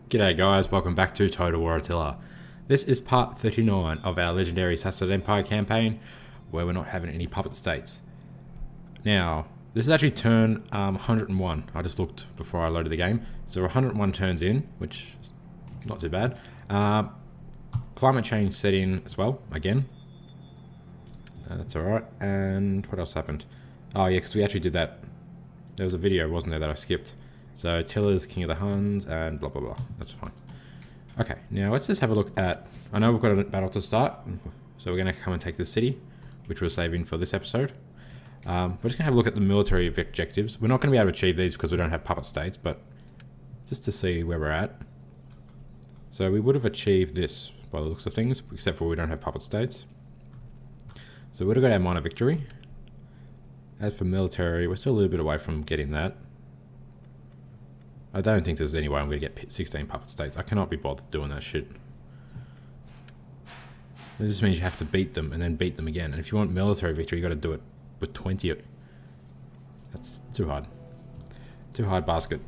G'day guys, welcome back to Total War Attila. This is part 39 of our legendary Sassanid Empire campaign, where we're not having any puppet states. Now, this is actually turn 101. I just looked before I loaded the game. So 101 turns in, which is not too bad. Climate change set in as well, again. That's alright. And what else happened? Oh yeah, because we actually did that. There was a video, wasn't there, that I skipped. So Attila's king of the Huns and blah blah blah. That's fine. Okay, now let's just have a look at... I know we've got a battle to start, so we're going to come and take the city, which we're saving for this episode. We're just going to have a look at the military objectives. We're not going to be able to achieve these because we don't have puppet states, but just to see where we're at. So we would have achieved this by the looks of things, except for we don't have puppet states. So we would have got our minor victory. As for military, we're still a little bit away from getting that. I don't think there's any way I'm going to get 16 puppet states. I cannot be bothered doing that shit. This just means you have to beat them and then beat them again. And if you want military victory, you got to do it with 20. That's too hard. Too hard basket.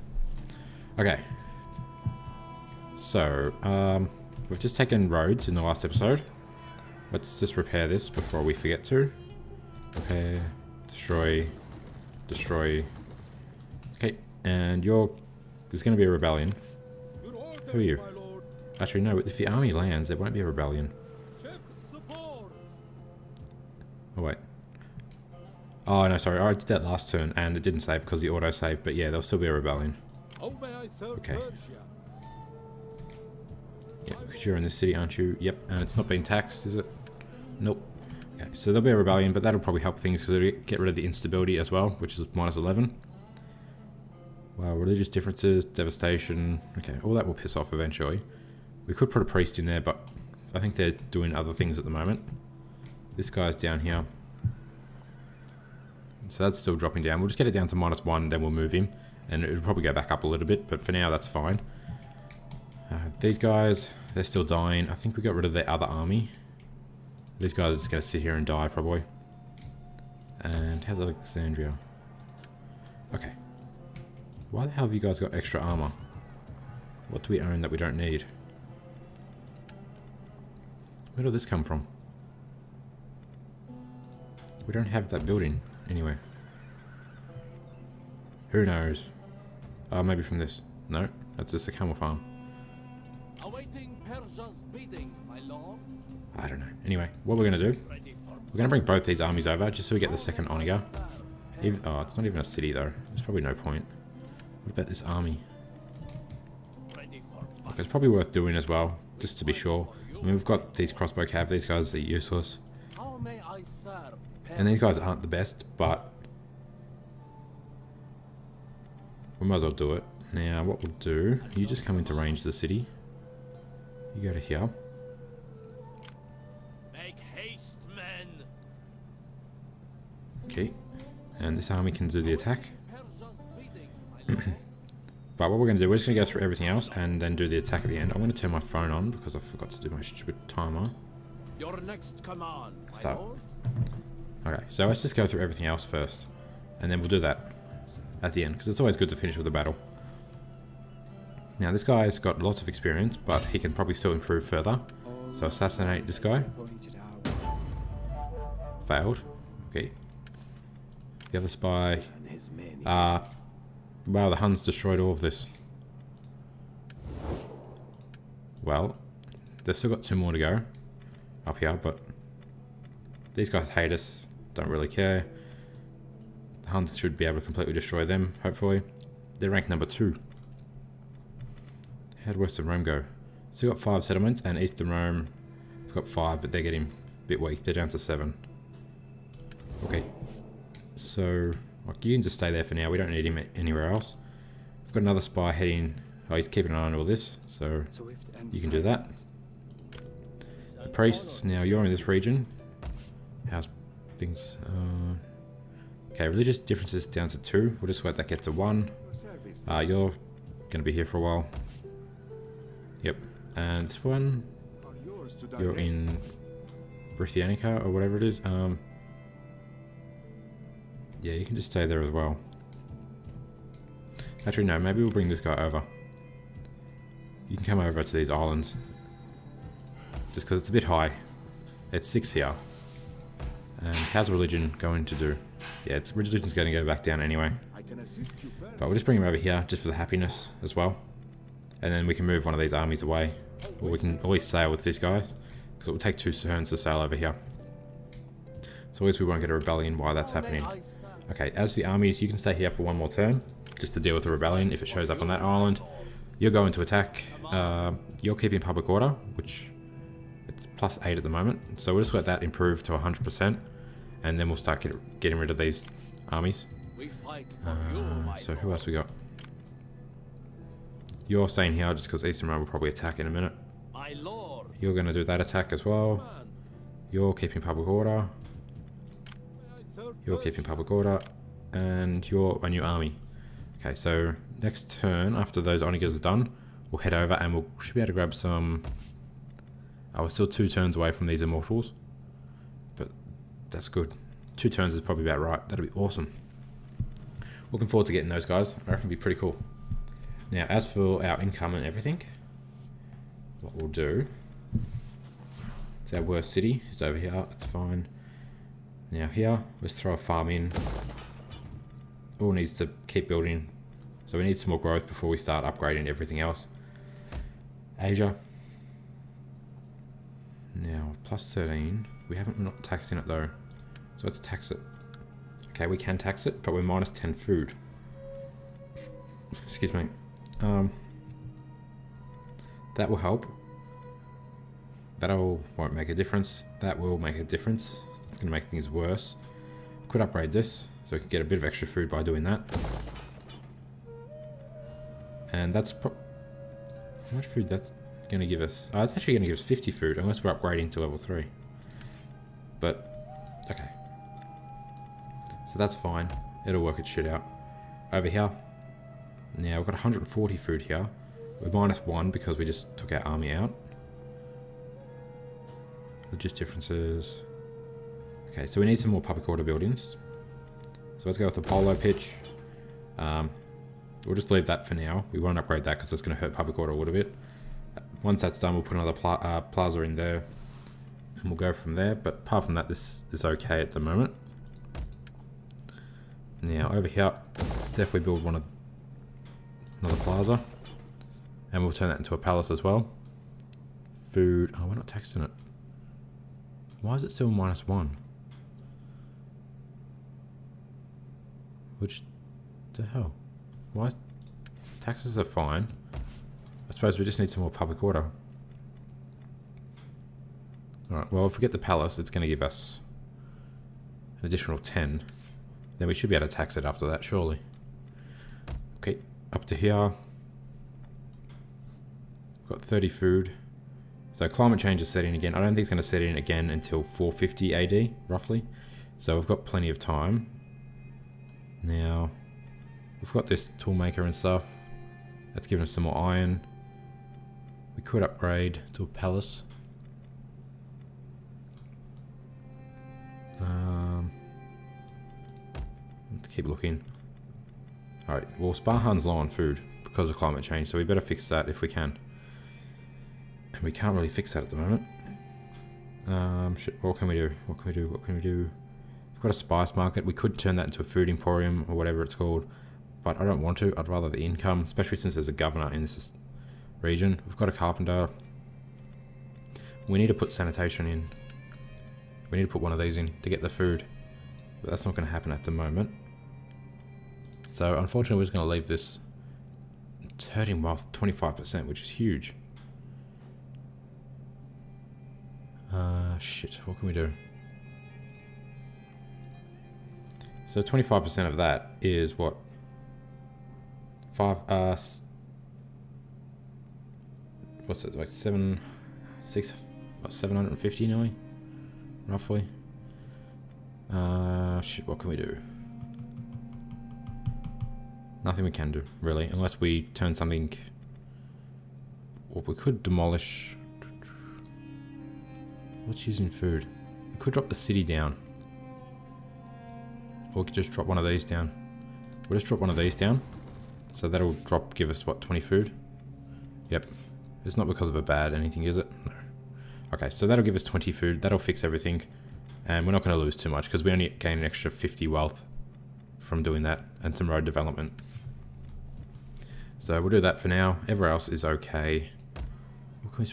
Okay. So, we've just taken roads in the last episode. Let's just repair this before we forget to. Repair, destroy, destroy. Okay, and there's going to be a rebellion. Who are you? Actually, no, if the army lands, there won't be a rebellion. Oh, wait. Oh, no, sorry. I did that last turn, and it didn't save because the auto-save. But yeah, there'll still be a rebellion. Okay. Yeah, because you're in the city, aren't you? Yep, and it's not being taxed, is it? Nope. Okay, so there'll be a rebellion, but that'll probably help things because it'll get rid of the instability as well, which is minus 11. Wow, religious differences, devastation. Okay, all that will piss off eventually. We could put a priest in there, but I think they're doing other things at the moment. This guy's down here. So that's still dropping down. We'll just get it down to minus 1, then we'll move him. And it'll probably go back up a little bit, but for now that's fine. These guys, they're still dying. I think we got rid of their other army. These guys are just going to sit here and die, probably. And how's Alexandria? Okay. Why the hell have you guys got extra armor? What do we own that we don't need? Where did this come from? We don't have that building anywhere. Who knows? Oh, maybe from this. No, that's just a camel farm. Awaiting Persia's bidding, my lord. I don't know. Anyway, what we're going to do, we're going to bring both these armies over just so we get the second Onega. Oh, it's not even a city though. There's probably no point. What about this army? Okay, it's probably worth doing as well, just to be sure. I mean, we've got these crossbow cav, these guys are useless. And these guys aren't the best, but we might as well do it. Now, what we'll do, you just come into range of the city. You go to here. Make haste, men. Okay, and this army can do the attack. But what we're going to do, we're just going to go through everything else and then do the attack at the end. I'm going to turn my phone on because I forgot to do my stupid timer. Your next command, Start. my lord. Okay, so let's just go through everything else first. And then we'll do that at the end, because it's always good to finish with a battle. Now, this guy's got lots of experience, but he can probably still improve further. So assassinate this guy. Failed. Okay. The other spy... wow, the Huns destroyed all of this. Well, they've still got 2 more to go up here, but these guys hate us, don't really care. The Huns should be able to completely destroy them, hopefully. They're ranked number 2. How'd Western Rome go? Still got 5 settlements, and Eastern Rome, we've got 5, but they're getting a bit weak. They're down to 7. Okay, so... you can just stay there for now. We don't need him anywhere else. We've got another spy heading... Oh, he's keeping an eye on all this. So, you can do that. The priests. Now, you're in this region. How's things... okay, religious differences down to 2. We'll just let that get to 1. You're going to be here for a while. Yep. And this one... You're in... Brithianica, or whatever it is. Yeah, you can just stay there as well. Actually, no, maybe we'll bring this guy over. You can come over to these islands. Just because it's a bit high. It's 6 here. And how's religion going to do? Yeah, religion's going to go back down anyway. I can assist you further. But we'll just bring him over here, just for the happiness as well. And then we can move one of these armies away. Or we can at least sail with this guy. Because it will take 2 turns to sail over here. So at least we won't get a rebellion while that's happening. Okay, as the armies, you can stay here for 1 more turn. Just to deal with the rebellion if it shows up on that island. You're going to attack. You're keeping public order, which it's +8 at the moment. So we'll just let that improve to 100%. And then we'll start getting rid of these armies. We fight for you, my So who else we got? You're staying here just because Eastern Rome will probably attack in a minute. my lord. You're going to do that attack as well. Man, You're keeping public order. may I serve You're first? keeping public order. And you're a new army. Okay, so next turn, after those onagers are done, we'll head over and we should be able to grab some... Oh, we're still 2 turns away from these immortals. But that's good. 2 turns is probably about right. That'll be awesome. Looking forward to getting those guys. I reckon it'll be pretty cool. Now, as for our income and everything, what we'll do... It's our worst city. It's over here. It's fine. Now here, let's throw a farm in. All needs to keep building. So we need some more growth before we start upgrading everything else. Asia. Now, +13. We're not taxing it though. So let's tax it. Okay, we can tax it, but we're -10 food. Excuse me. That will help. That won't make a difference. That will make a difference. It's going to make things worse. Could upgrade this, so we can get a bit of extra food by doing that. And that's how much food that's going to give us? Oh, it's actually going to give us 50 food, unless we're upgrading to level 3. But, okay. So that's fine. It'll work its shit out. Over here. Now, we've got 140 food here. We're -1 because we just took our army out. Just differences. Okay, so we need some more public order buildings. So let's go with the polo pitch. We'll just leave that for now. We won't upgrade that because it's going to hurt public order a little bit. Once that's done, we'll put another plaza in there. And we'll go from there. But apart from that, this is okay at the moment. Now, over here, let's definitely build another plaza. And we'll turn that into a palace as well. Food. Oh, we're not taxing it. Why is it still -1? Which the hell? Why is taxes are fine. I suppose we just need some more public order. Alright, well if we get the palace, it's going to give us an additional 10. Then we should be able to tax it after that, surely. Okay, up to here. Got 30 food. So climate change is setting again. I don't think it's going to set in again until 450 AD, roughly. So we've got plenty of time. Now, we've got this toolmaker and stuff. That's giving us some more iron. We could upgrade to a palace. Let's keep looking. Alright, well Sparhan's low on food because of climate change, so we better fix that if we can. And we can't really fix that at the moment. Shit, what can we do? What can we do? What can we do? We've got a spice market. We could turn that into a food emporium or whatever it's called. But I don't want to. I'd rather the income, especially since there's a governor in this region. We've got a carpenter. We need to put sanitation in. We need to put one of these in to get the food. But that's not going to happen at the moment. So unfortunately we're just going to leave this. It's hurting wealth 25%, which is huge. Shit, what can we do? So 25% of that is what? 5, what's it, like 750 nearly? Roughly. Shit, what can we do? Nothing we can do, really, unless we turn something... Or we could demolish... What's using food? We could drop the city down. Or we could just drop one of these down. We'll just drop one of these down. So that'll give us, what, 20 food? Yep. It's not because of a bad anything, is it? No. Okay, so that'll give us 20 food. That'll fix everything. And we're not going to lose too much because we only gain an extra 50 wealth from doing that and some road development. So we'll do that for now. Everywhere else is okay. What can we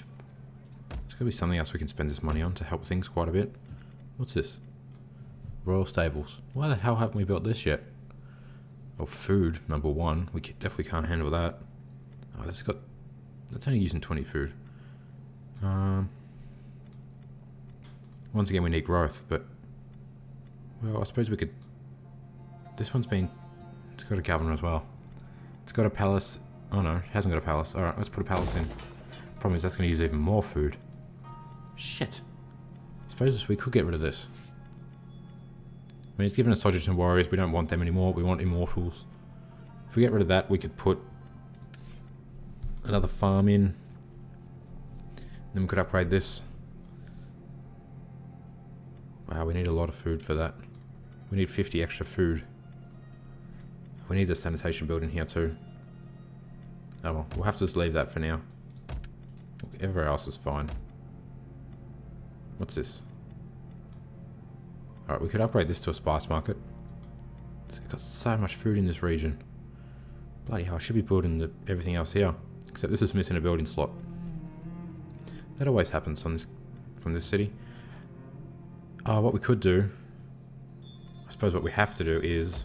there's got to be something else we can spend this money on to help things quite a bit. What's this? Royal Stables. Why the hell haven't we built this yet? Oh, food, number one. We definitely can't handle that. Oh, that's only using 20 food. Once again, we need growth, but... Well, I suppose we could... This one's been... It's got a governor as well. It's got a palace. Oh no, it hasn't got a palace. Alright, let's put a palace in. Problem is, that's going to use even more food. Shit. I suppose we could get rid of this. I mean, it's given us soldiers and warriors. We don't want them anymore. We want immortals. If we get rid of that, we could put another farm in. Then we could upgrade this. Wow, we need a lot of food for that. We need 50 extra food. We need the sanitation building here too. Oh well, we'll have to just leave that for now. Everywhere else is fine. What's this? Alright, we could upgrade this to a spice market. It's got so much food in this region. Bloody hell, I should be building everything else here. Except this is missing a building slot. That always happens on this from this city. What we could do, I suppose what we have to do is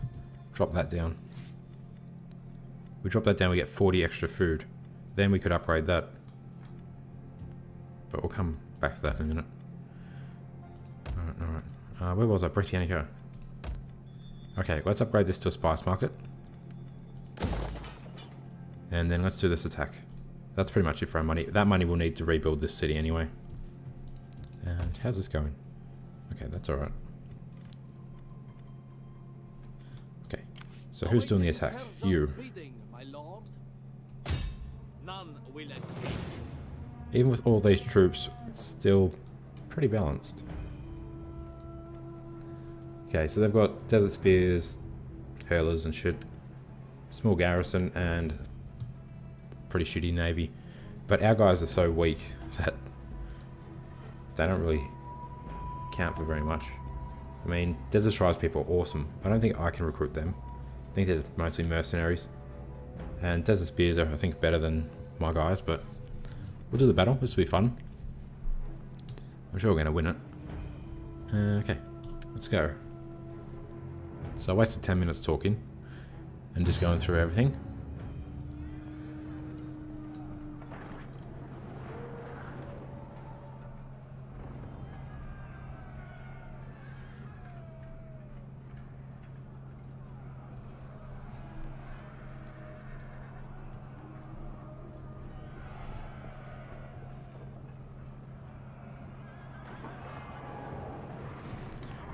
drop that down. We drop that down, we get 40 extra food. Then we could upgrade that. But we'll come back to that in a minute. Alright. Where was I? Brithianica. Okay, let's upgrade this to a spice market. And then let's do this attack. That's pretty much it for our money. That money we'll need to rebuild this city anyway. And how's this going? Okay, that's alright. Okay, so who's doing the attack? You. None will escape. Even with all these troops, it's still pretty balanced. Okay, so they've got desert spears, hurlers and shit. Small garrison and pretty shitty navy. But our guys are so weak that they don't really count for very much. I mean, Desert Strives people are awesome. I don't think I can recruit them. I think they're mostly mercenaries. And Desert Spears are, I think, better than my guys, but we'll do the battle. This will be fun. I'm sure we're going to win it. Okay, let's go. So I wasted 10 minutes talking and just going through everything.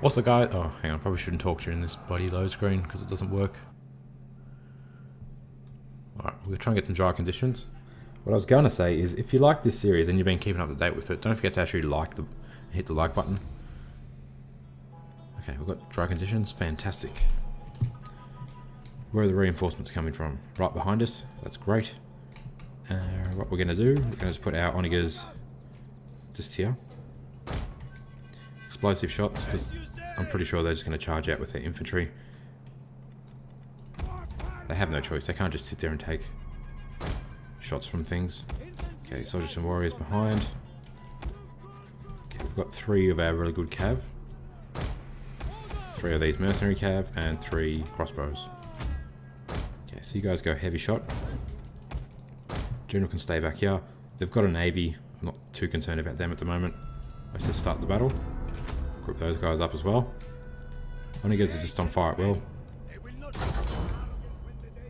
Also, guys, oh, hang on, I probably shouldn't talk during this bloody load screen because it doesn't work. Alright, we'll try and get some dry conditions. What I was going to say is, if you like this series and you've been keeping up to date with it, don't forget to actually hit the like button. Okay, we've got dry conditions, fantastic. Where are the reinforcements coming from? Right behind us, that's great. What we're going to do, we're going to just put our onagers just here. Explosive shots, because I'm pretty sure they're just going to charge out with their infantry. They have no choice, they can't just sit there and take shots from things. Okay, soldiers and warriors behind. Okay, we've got 3 of our really good cav. 3 of these mercenary cav, and 3 crossbows. Okay, so you guys go heavy shot. General can stay back here. They've got a navy, I'm not too concerned about them at the moment. Let's just start the battle. Group those guys up as well. Onagers are just on fire at will.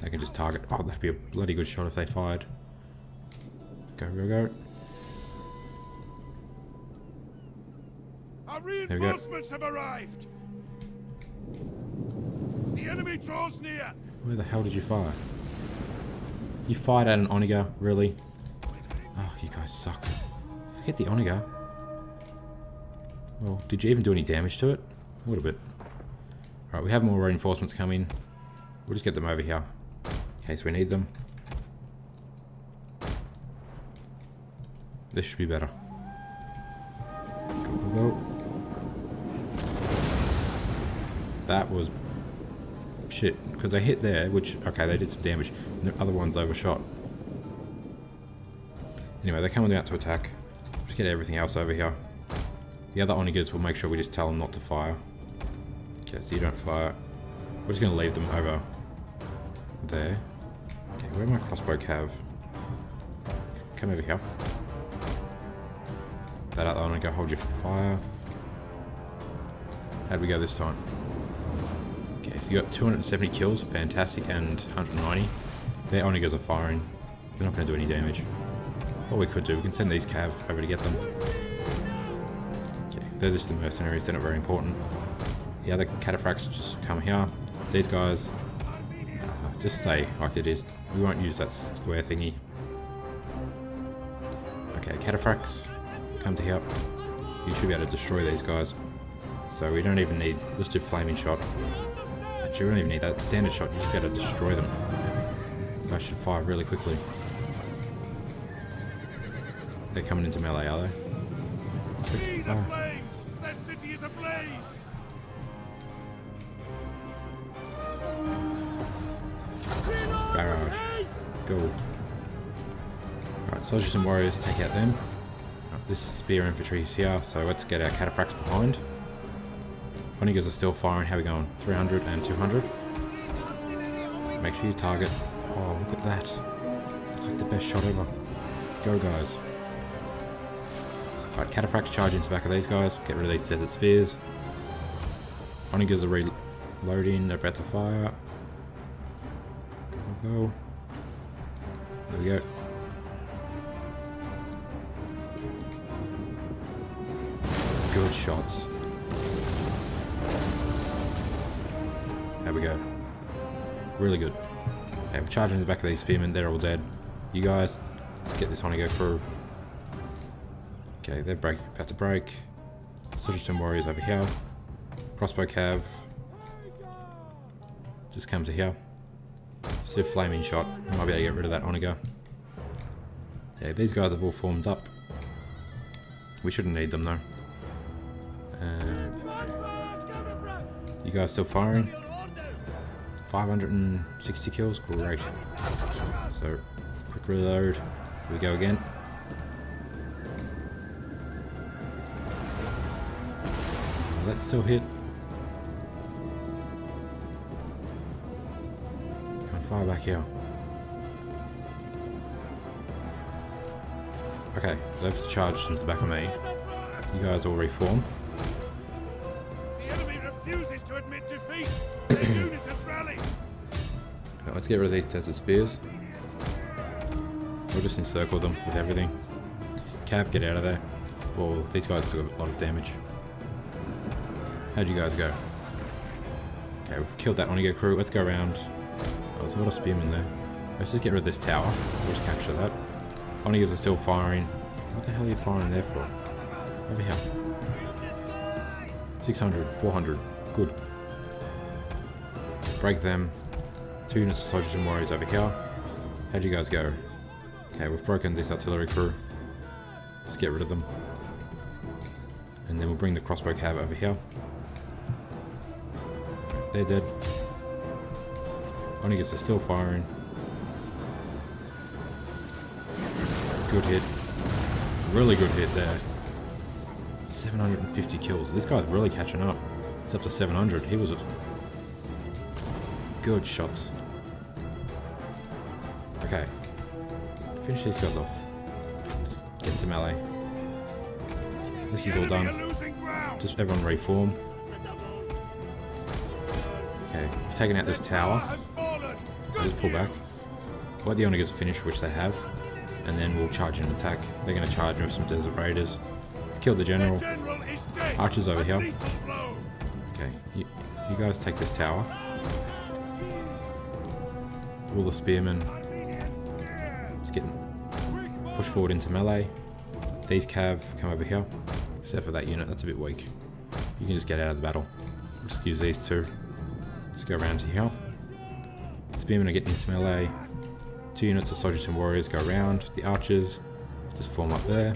They can just target. Oh, that'd be a bloody good shot if they fired. Go, go, go. Our reinforcements have arrived. The enemy draws near. Where the hell did you fire? You fired at an onager, really? Oh, you guys suck. Forget the onager. Well, did you even do any damage to it? A little bit. Alright, we have more reinforcements coming. We'll just get them over here in case we need them. This should be better. Go, go, go. That was shit, because they hit there, which, okay, they did some damage. And the other one's overshot. Anyway, they're coming out to attack. Just get everything else over here. The other onagers will make sure we just tell them not to fire. Okay, so you don't fire. We're just going to leave them over there. Okay, where my crossbow cav? Come over here. That other onager, hold your fire. How'd we go this time? Okay, so you got 270 kills, fantastic, and 190. Their onagers are firing. They're not going to do any damage. What we could do, we can send these cav over to get them. Okay, they're just the mercenaries, they're not very important. The other cataphracts just come here. These guys, just stay like it is. We won't use that square thingy. Okay, cataphracts, come to here. You should be able to destroy these guys. So we don't even need, let's do flaming shot. Actually, we don't even need that standard shot, you just got to destroy them. You guys should fire really quickly. They're coming into melee, are they? See the flames! Their city is ablaze! Barrage. Go. Alright, soldiers and warriors, take out them. Right, this spear infantry is here, so let's get our cataphracts behind. Onagers are still firing. How are we going? 300 and 200. Make sure you target. Oh, look at that. That's like the best shot ever. Go, guys. Alright, cataphracts charge into the back of these guys. Get rid of these desert spears. Onagers are reloading. They're about to fire. Go, go. There we go. Good shots. There we go. Really good. Okay, we're charging the back of these spearmen. They're all dead. You guys, let's get this onager through. Okay, they're about to break. Soldiers and warriors over here. Crossbow cav. Just come to here. Just do a flaming shot. I might be able to get rid of that onager. Yeah, these guys have all formed up. We shouldn't need them though. And you guys still firing? 560 kills, great. So, quick reload. Here we go again. That still hit. Can't fire back here. Okay, they've charged into the back of me. You guys all reform. The enemy refuses to admit defeat! Their unit has rallied! Now, let's get rid of these desert spears. We'll just encircle them with everything. Cav, get out of there. Well, these guys took a lot of damage. How'd you guys go? Okay, we've killed that onager crew. Let's go around. Oh, there's a lot of spearmen there. Let's just get rid of this tower. We'll just capture that. Onagers are still firing. What the hell are you firing there for? Over here. 600, 400. Good. Break them. 2 units of soldiers and warriors over here. How'd you guys go? Okay, we've broken this artillery crew. Let's get rid of them. And then we'll bring the crossbow cav over here. They're dead. Onagers are still firing. Good hit. Really good hit there. 750 kills. This guy's really catching up. It's up to 700. He was... Good shots. Okay. Finish these guys off. Just get into melee. This is all done. Just everyone reform. Okay, we've taken out this tower. So just pull back. Let the onagers finish, which they have. And then we'll charge and attack. They're going to charge with some desert raiders. Kill the general. Archers over here. Okay, you guys take this tower. All the spearmen. Just getting pushed forward into melee. These cav come over here. Except for that unit, that's a bit weak. You can just get out of the battle. Just use these two. Let's go around to here. Spearmen are getting into melee. 2 units of soldiers and warriors go around. The archers Just form up there.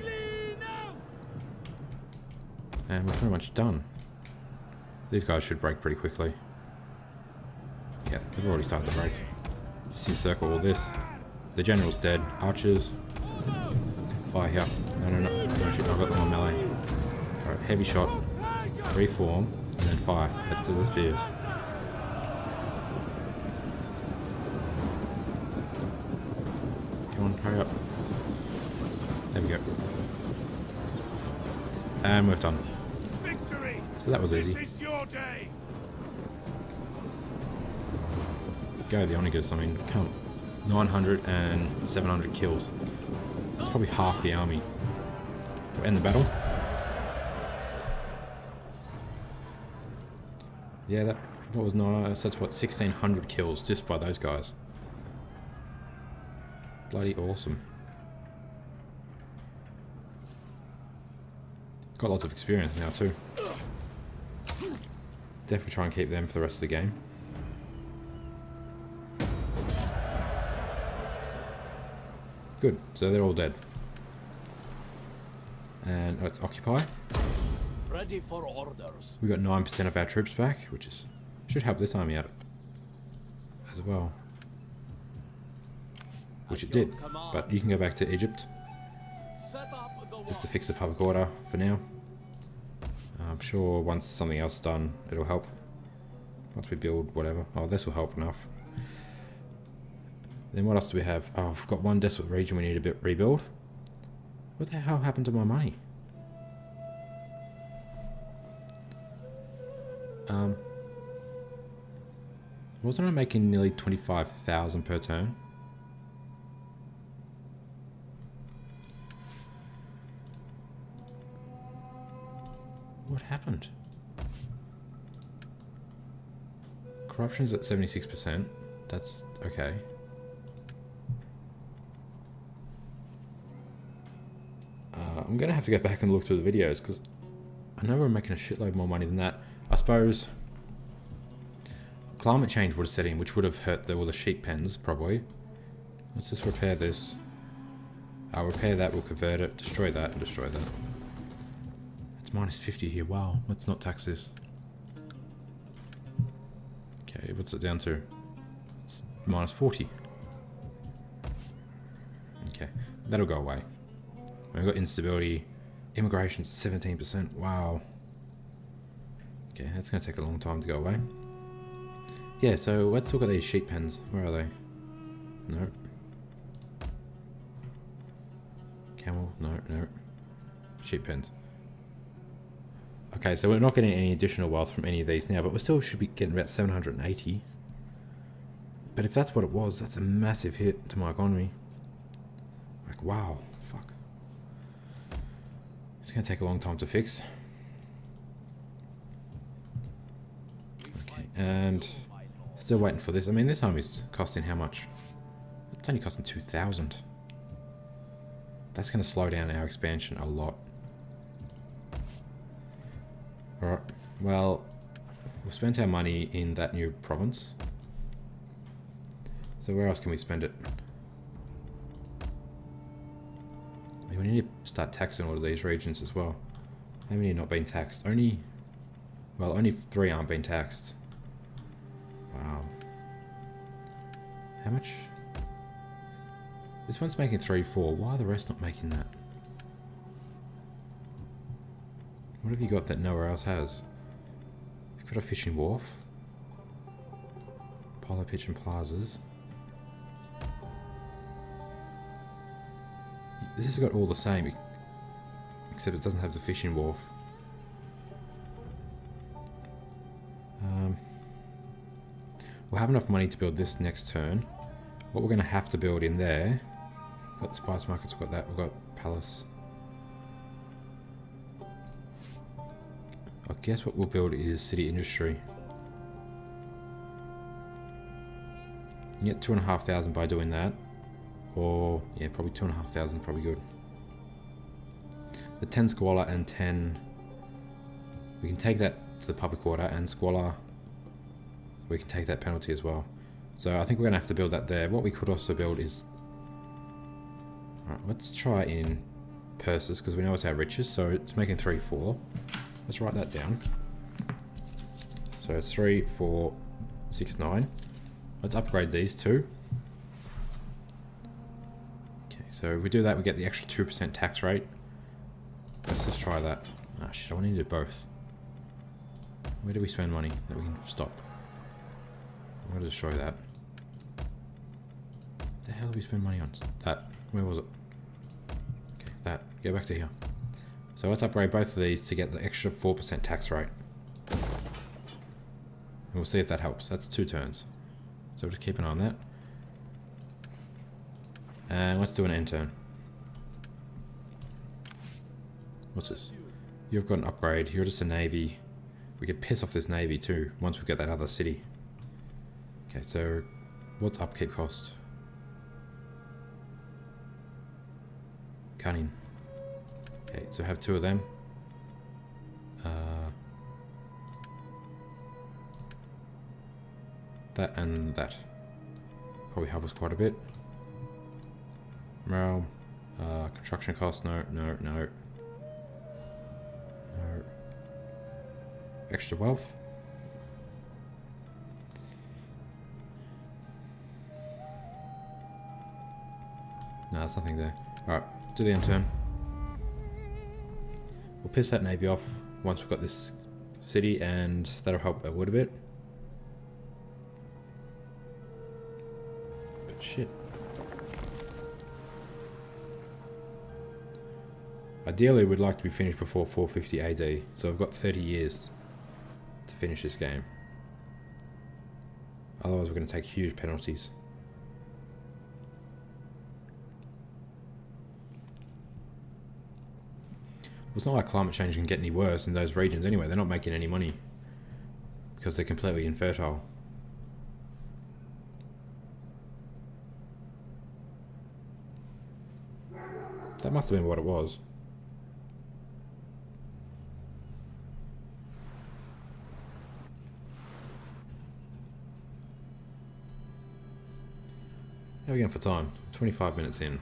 And we're pretty much done. These guys should break pretty quickly. Yeah, they've already started to break. Just encircle all this. The general's dead. Archers. Fire here. No. Actually, I've got them on melee. Alright, heavy shot. Reform. And then fire at the spears. Come on, hurry up. There we go. And we're done. Victory! So that was easy. This is your day! Go the Onagers, I mean, come. 900 and 700 kills. That's probably half the army. We'll end the battle. Yeah, that was nice. That's what, 1600 kills just by those guys. Bloody awesome. Got lots of experience now too. Definitely try and keep them for the rest of the game. Good, so they're all dead. And let's occupy. Ready for orders. We got 9% of our troops back, which should help this army out as well. Which it did, but you can go back to Egypt Set up the just to fix the public order for now. I'm sure once something else is done, it'll help. Once we build whatever. Oh, this will help enough. Then what else do we have? Oh, I've got one desolate region we need to rebuild. What the hell happened to my money? Wasn't I making nearly 25,000 per turn? What happened? Corruption's at 76%. That's okay. I'm gonna have to go back and look through the videos because I know we're making a shitload more money than that. I suppose climate change would have set in, which would have hurt all the sheep pens probably. Let's just repair this. I'll repair that, we'll convert it, destroy that, and destroy that. It's minus 50 here, wow. Let's not tax this. Okay, what's it down to? It's minus 40. Okay, that'll go away. We've got instability. Immigration's 17%, wow. Okay, that's going to take a long time to go away. Yeah, so let's look at these sheep pens. Where are they? No. Camel? No. Sheep pens. Okay, so we're not getting any additional wealth from any of these now, but we still should be getting about 780. But if that's what it was, that's a massive hit to my economy. Like, wow. Fuck. It's going to take a long time to fix. Okay, and still waiting for this. I mean, this army's costing how much? It's only costing 2,000. That's going to slow down our expansion a lot. Alright, well, we've spent our money in that new province. So where else can we spend it? We need to start taxing all of these regions as well. How many are not being taxed? Only 3 aren't being taxed. Wow. How much? This one's making 3, 4. Why are the rest not making that? What have you got that nowhere else has? You've got a fishing wharf. Polo pitch and plazas. This has got all the same, except it doesn't have the fishing wharf. We'll have enough money to build this next turn. What we're going to have to build in there... We've got the spice markets, we've got that, we've got palace. I guess what we'll build is city industry. You get 2,500 by doing that. Or, yeah, probably 2,500, probably good. The 10 squalor and 10... We can take that to the public order, and squalor... We can take that penalty as well. So I think we're going to have to build that there. What we could also build is... Alright, let's try in purses because we know it's our riches, so it's making 3, 4. Let's write that down. So it's 3, 4, 6, 9. Let's upgrade these two. Okay, so if we do that, we get the extra 2% tax rate. Let's just try that. Ah, shit, I want to do both. Where do we spend money that we can stop? I'm going to destroy that. The hell do we spend money on? That. Where was it? Okay, that. Go back to here. So let's upgrade both of these to get the extra 4% tax rate. And we'll see if that helps. That's 2 turns. So we'll just keep an eye on that. And let's do an end turn. What's this? You've got an upgrade. You're just a navy. We could piss off this navy too once we get that other city. Okay, so what's upkeep cost? Cunning. Okay, so have 2 of them. That and that. Probably help us quite a bit. Morale. Construction cost, no. Extra wealth. No, there's nothing there. Alright, do the end turn. We'll piss that navy off once we've got this city, and that'll help a little bit. But shit. Ideally, we'd like to be finished before 450 AD, so I've got 30 years to finish this game. Otherwise, we're going to take huge penalties. Well, it's not like climate change can get any worse in those regions anyway. They're not making any money because they're completely infertile. That must have been what it was. How are we going for time? 25 minutes in.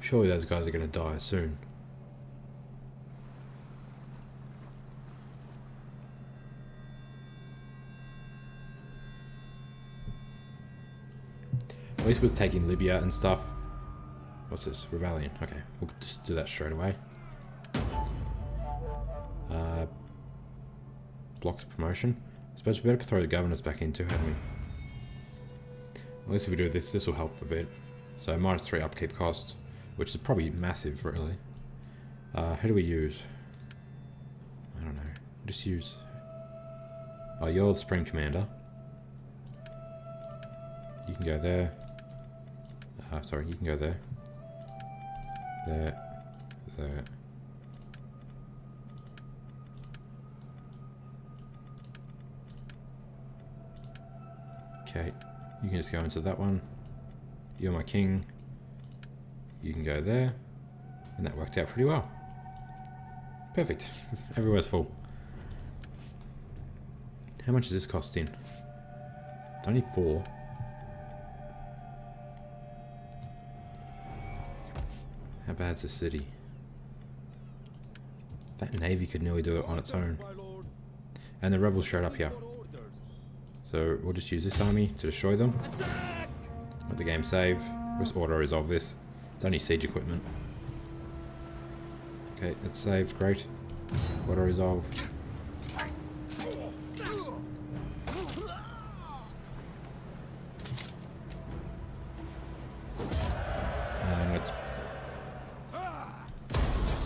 Surely those guys are going to die soon. At least with taking Libya and stuff. What's this? Rebellion. Okay, we'll just do that straight away. Blocked promotion. I suppose we better throw the governors back in too, haven't we? At least if we do this, this will help a bit. So -3 upkeep cost, which is probably massive, really. Who do we use? I don't know. Just use... Oh, you're the Supreme Commander. You can go there. Sorry, you can go there. There. Okay, you can just go into that one. You're my king. You can go there. And that worked out pretty well. Perfect. Everywhere's full. How much is this costing? It's only 4. How bad's the city? That navy could nearly do it on its own. And the rebels showed up here. So we'll just use this army to destroy them. Let the game save. Just auto-resolve this. It's only siege equipment. Okay, it's saved. Great. Auto-resolve. And let's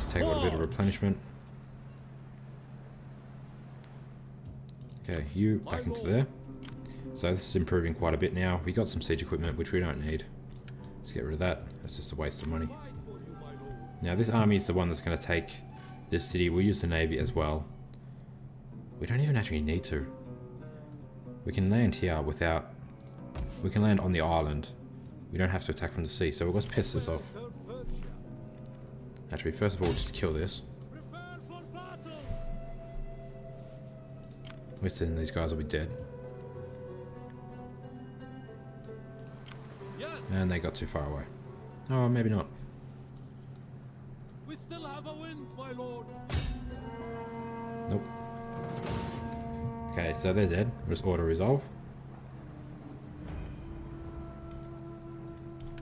take a little bit of replenishment. Okay, you back into there. So this is improving quite a bit now. We got some siege equipment, which we don't need. Let's get rid of that. That's just a waste of money. Now this army is the one that's going to take this city. We'll use the navy as well. We don't even actually need to. We can land here without... We can land on the island we don't have to attack from the sea. So let's piss this off. Actually, first of all, just kill this. At least then these guys will be dead. And they got too far away. Oh, maybe not. We still have a wind, my lord. Nope. Okay, so they're dead. We'll just auto resolve.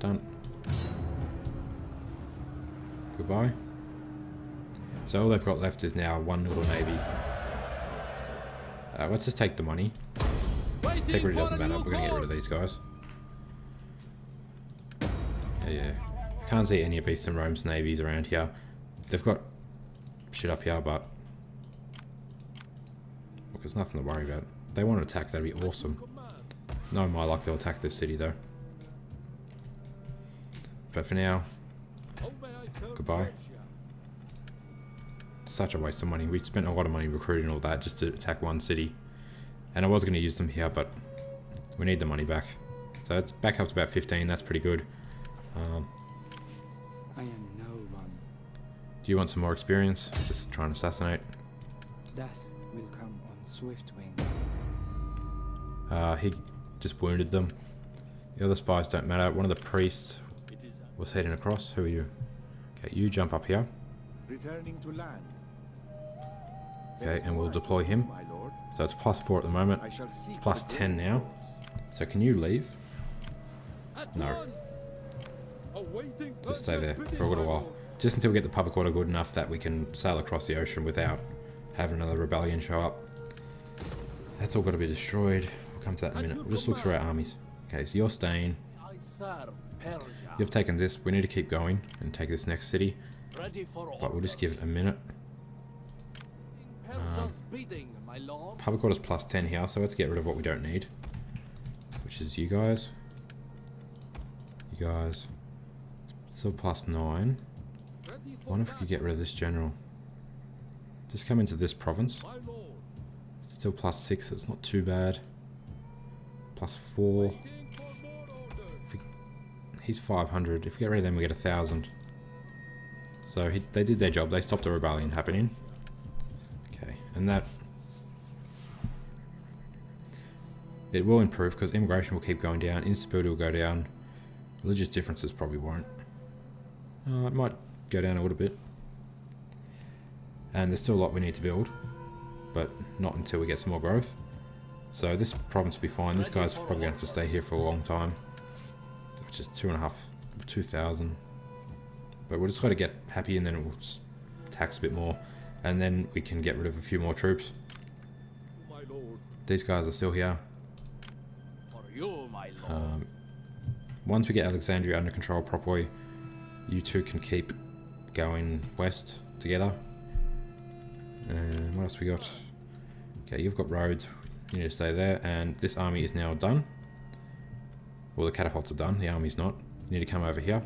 Done. Goodbye. So all they've got left is now one little navy. Let's just take the money. Integrity doesn't matter. We're gonna get rid of these guys. Yeah. I can't see any of Eastern Rome's navies around here. They've got shit up here, but look, there's nothing to worry about. If they want to attack, that'd be awesome. No, my luck, they'll attack this city though. But for now, goodbye. Such a waste of money. We spent a lot of money recruiting all that just to attack one city. And I was going to use them here, but we need the money back. So it's back up to about 15. That's pretty good. I am no one. Do you want some more experience? Just trying to assassinate. Death will come on swift wing. He just wounded them. The other spies don't matter. One of the priests was heading across. Who are you? Okay, you jump up here. Returning to land. Okay, and we'll deploy him. My lord. So it's +4 at the moment. I shall seek It's plus the 10 great now. stores. So can you leave? At No. once. Awaiting Just stay there urgent for a little bidding, my while. lord. Just until we get the public order good enough that we can sail across the ocean without having another rebellion show up. That's all got to be destroyed. We'll come to that in a minute. We'll just look through our armies. Okay, so you're staying. I serve Persia. You've taken this. We need to keep going and take this next city. Ready for But we'll just give it a minute. Persia's bidding, my lord. Public order's +10 here, so let's get rid of what we don't need. Which is you guys. You guys. Still +9. Ready I for wonder if we could get rid of this general. Just come into this province. my lord. Still +6, it's not too bad. +4. Waiting for more orders. He's 500. If we get rid of them, we get 1,000. So they did their job. They stopped the rebellion happening. Okay, and that... It will improve because immigration will keep going down. Instability will go down. Religious differences probably won't. It might go down a little bit. And there's still a lot we need to build. But not until we get some more growth. So this province will be fine. This guy's probably going to have to stay here for a long time. Which is 2,000. But we'll just got to get happy and then we'll tax a bit more. And then we can get rid of a few more troops. My lord. These guys are still here. For you, my lord. Once we get Alexandria under control properly, you two can keep going west together. And what else we got? Okay, you've got roads. You need to stay there. And this army is now done. Well, the catapults are done. The army's not. You need to come over here.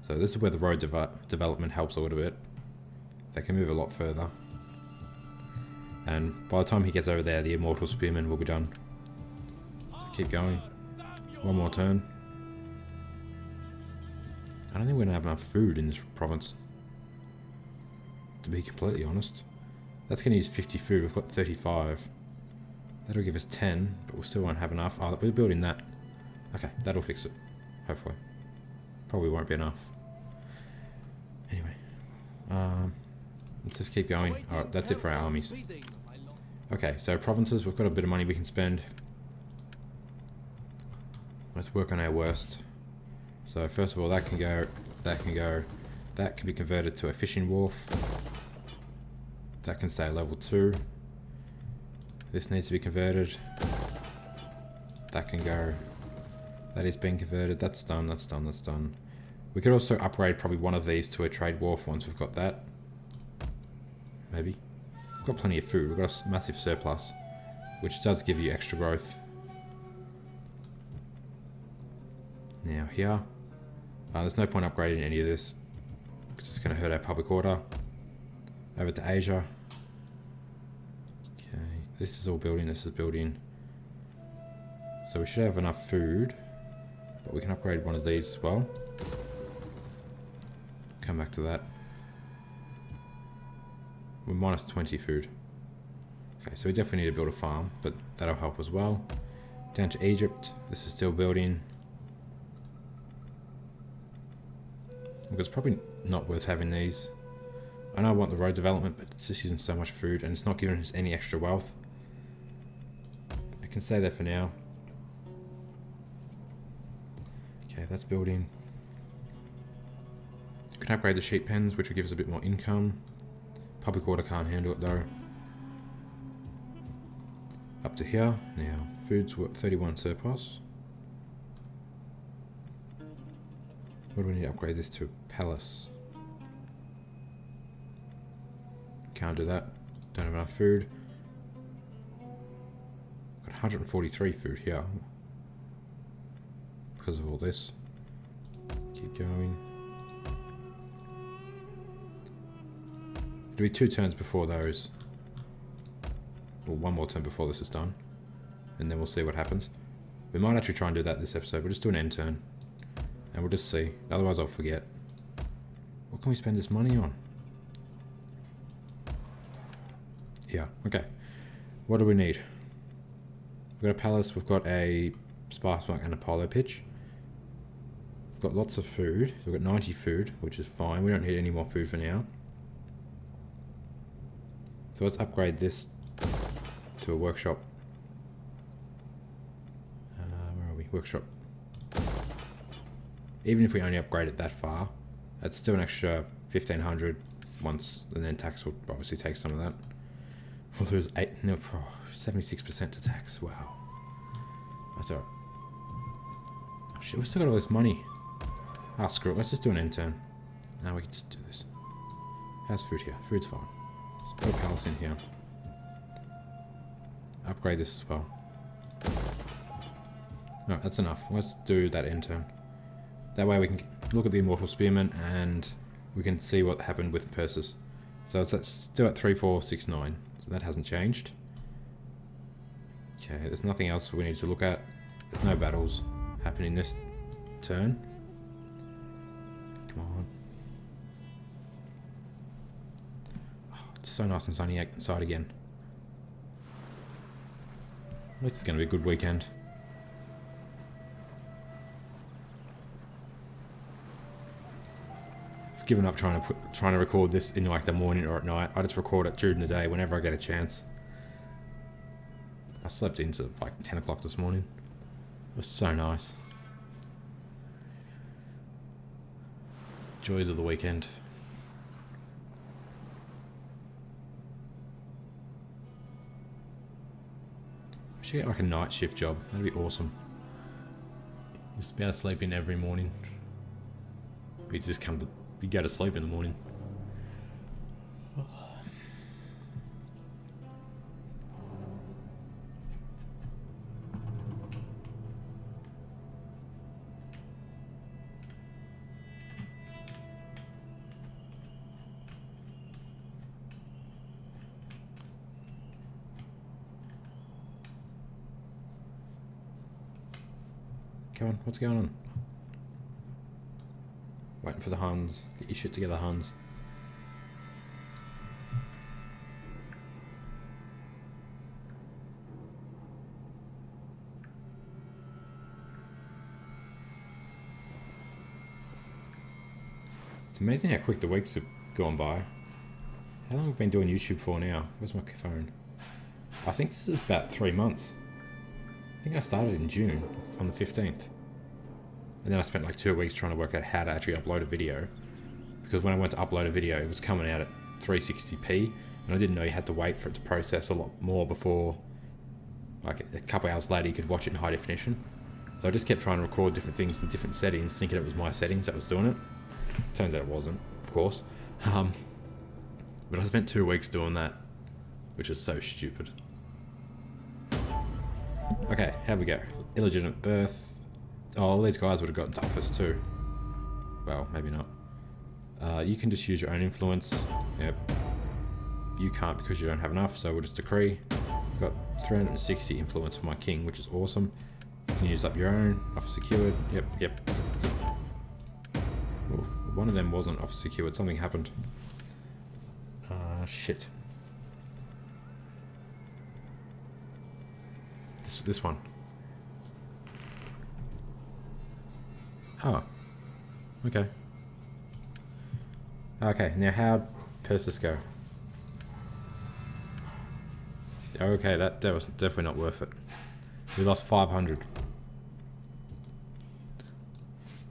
So this is where the road development helps a little bit. They can move a lot further. And by the time he gets over there, the Immortal Spearmen will be done. So keep going. One more turn. I don't think we're going to have enough food in this province. To be completely honest. That's going to use 50 food. We've got 35. That'll give us 10, but we still won't have enough. Oh, we're building that. Okay, that'll fix it. Hopefully. Probably won't be enough. Anyway. Let's just keep going. Alright, that's it for our armies. Bidding, my lord. Okay, so provinces, we've got a bit of money we can spend. Let's work on our worst. So first of all, that can go, that can go, that can be converted to a fishing wharf. That can stay level 2. This needs to be converted. That can go. That is being converted. That's done, that's done, that's done. We could also upgrade probably one of these to a trade wharf once we've got that. Maybe. We've got plenty of food. We've got a massive surplus, which does give you extra growth. Now here. There's no point upgrading any of this. It's just going to hurt our public order. Over to Asia. Okay, this is all building, this is building. So we should have enough food. But we can upgrade one of these as well. Come back to that. We're minus 20 food. Okay, so we definitely need to build a farm, but that'll help as well. Down to Egypt. This is still building. Look, it's probably not worth having these. I know I want the road development, but it's just using so much food and it's not giving us any extra wealth. I can say that for now. Okay, that's building. You can upgrade the sheep pens, which will give us a bit more income. Public order can't handle it though. Up to here. Now, food's 31 surplus. What do we need to upgrade this to? Palace. Can't do that. Don't have enough food. Got 143 food here. Because of all this. Keep going. It'll be 2 turns before those. Or 1 more turn before this is done. And then we'll see what happens. We might actually try and do that this episode. We'll just do an end turn. And we'll just see. Otherwise I'll forget. What can we spend this money on? Yeah, okay. What do we need? We've got a palace, we've got a spice mark and a polo pitch. We've got lots of food. We've got 90 food, which is fine. We don't need any more food for now. So let's upgrade this to a workshop. Where are we? Workshop. Even if we only upgrade it that far, that's still an extra 1500 once, and then tax will obviously take some of that. We'll lose 76% to tax. Wow. That's alright. Oh shit, we've still got all this money. Ah, screw it. Let's just do an end turn. Now we can just do this. How's food here? Food's fine. Let's put a palace in here. Upgrade this as well. No, that's enough. Let's do that end turn. That way we can look at the Immortal Spearman and we can see what happened with Persis. So it's still at 3469. So that hasn't changed. Okay, there's nothing else we need to look at. There's no battles happening this turn. Come on. Oh, it's so nice and sunny outside again. At least it's going to be a good weekend. I've given up trying to record this in like the morning or at night. I just record it during the day whenever I get a chance. I slept into like 10 o'clock this morning. It was so nice. Joys of the weekend. I should get like a night shift job. That'd be awesome. Just be able to sleep in every morning. We just you go to sleep in the morning. Come on, what's going on? Waiting for the Huns. Get your shit together, Huns. It's amazing how quick the weeks have gone by. How long have we been doing YouTube for now? Where's my phone? I think this is about 3 months. I think I started in June, on the 15th. And then I spent like 2 weeks trying to work out how to actually upload a video. Because when I went to upload a video, it was coming out at 360p. And I didn't know you had to wait for it to process a lot more before, like a couple hours later, you could watch it in high definition. So I just kept trying to record different things in different settings, thinking it was my settings that was doing it. Turns out it wasn't, of course. But I spent 2 weeks doing that, which was so stupid. Okay, how we go? Illegitimate birth. Oh, these guys would have gotten to office too. Well, maybe not. You can just use your own influence. Yep. You can't because you don't have enough, so we'll just decree. Got 360 influence for my king, which is awesome. can use up your own. Office secured. Yep. Ooh, one of them wasn't office secured. Something happened. Shit. This one. Oh. Okay. Okay, now how'd Persis go? Okay, that was definitely not worth it. We lost 500.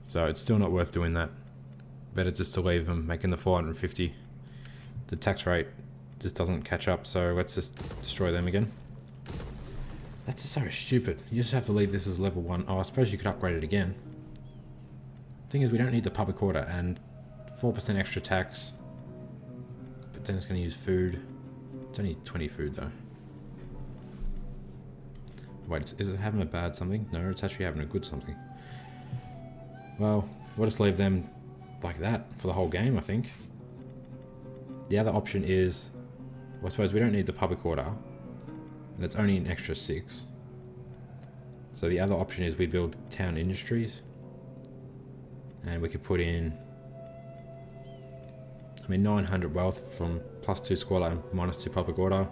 So it's still not worth doing that. Better just to leave them, making the 450. The tax rate just doesn't catch up, so let's just destroy them again. That's just so stupid. You just have to leave this as level 1. Oh, I suppose you could upgrade it again. Thing is, we don't need the public order, and 4% extra tax. But then it's going to use food. It's only 20 food, though. Wait, is it having a bad something? No, it's actually having a good something. Well, we'll just leave them like that for the whole game, I think. The other option is, well, I suppose we don't need the public order, and it's only an extra 6. So the other option is we build town industries, and we could put in, I mean, 900 wealth from +2 squalor and -2 public order.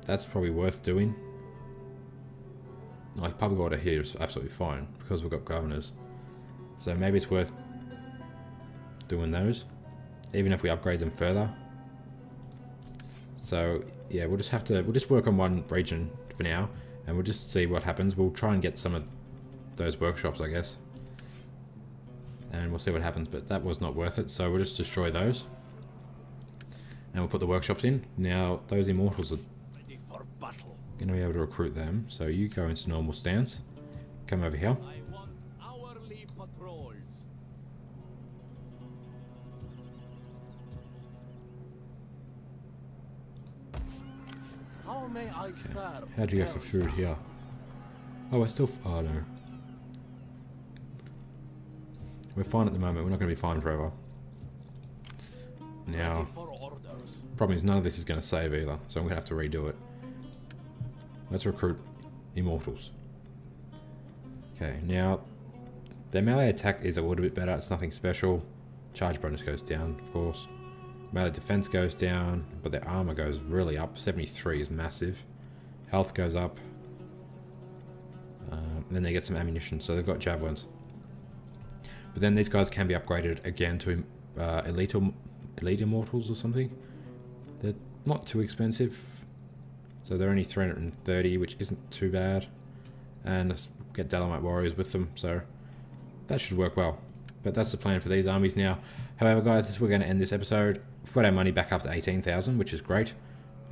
That's probably worth doing. Like, public order here is absolutely fine because we've got governors. So maybe it's worth doing those, even if we upgrade them further. So yeah, we'll just work on one region for now, and we'll just see what happens. We'll try and get some of those workshops, I guess, and we'll see what happens. But that was not worth it, so we'll just destroy those, and we'll put the workshops in. Now those immortals are Ready for battle. going to be able to recruit them. So you go into normal stance. Come over here. I want hourly patrols. How may I serve? How'd you go for food here? Oh, oh no. We're fine at the moment. We're not going to be fine forever. Now, Ready for orders. problem is none of this is going to save either, so I'm going to have to redo it. Let's recruit immortals. Okay, now their melee attack is a little bit better. It's nothing special. Charge bonus goes down, of course. Melee defense goes down, but their armor goes really up. 73 is massive. Health goes up. And then they get some ammunition, so they've got javelins. But then these guys can be upgraded again to elite immortals or something. They're not too expensive, so they're only 330, which isn't too bad. And let's get Dalamite warriors with them, so that should work well. But that's the plan for these armies now. However, guys, we're going to end this episode. We've got our money back up to 18,000, which is great.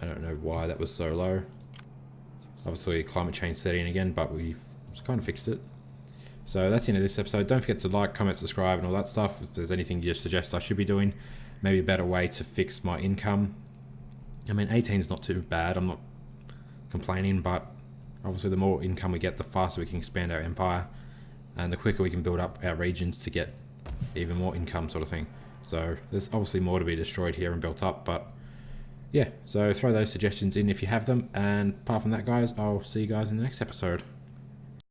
I don't know why that was so low. Obviously, climate change setting again, but we've kind of fixed it. So that's the end of this episode. Don't forget to like, comment, subscribe, and all that stuff. If there's anything you suggest I should be doing, maybe a better way to fix my income. I mean, 18 is not too bad. I'm not complaining, but obviously the more income we get, the faster we can expand our empire, and the quicker we can build up our regions to get even more income, sort of thing. So there's obviously more to be destroyed here and built up, but yeah, so throw those suggestions in if you have them. And apart from that, guys, I'll see you guys in the next episode.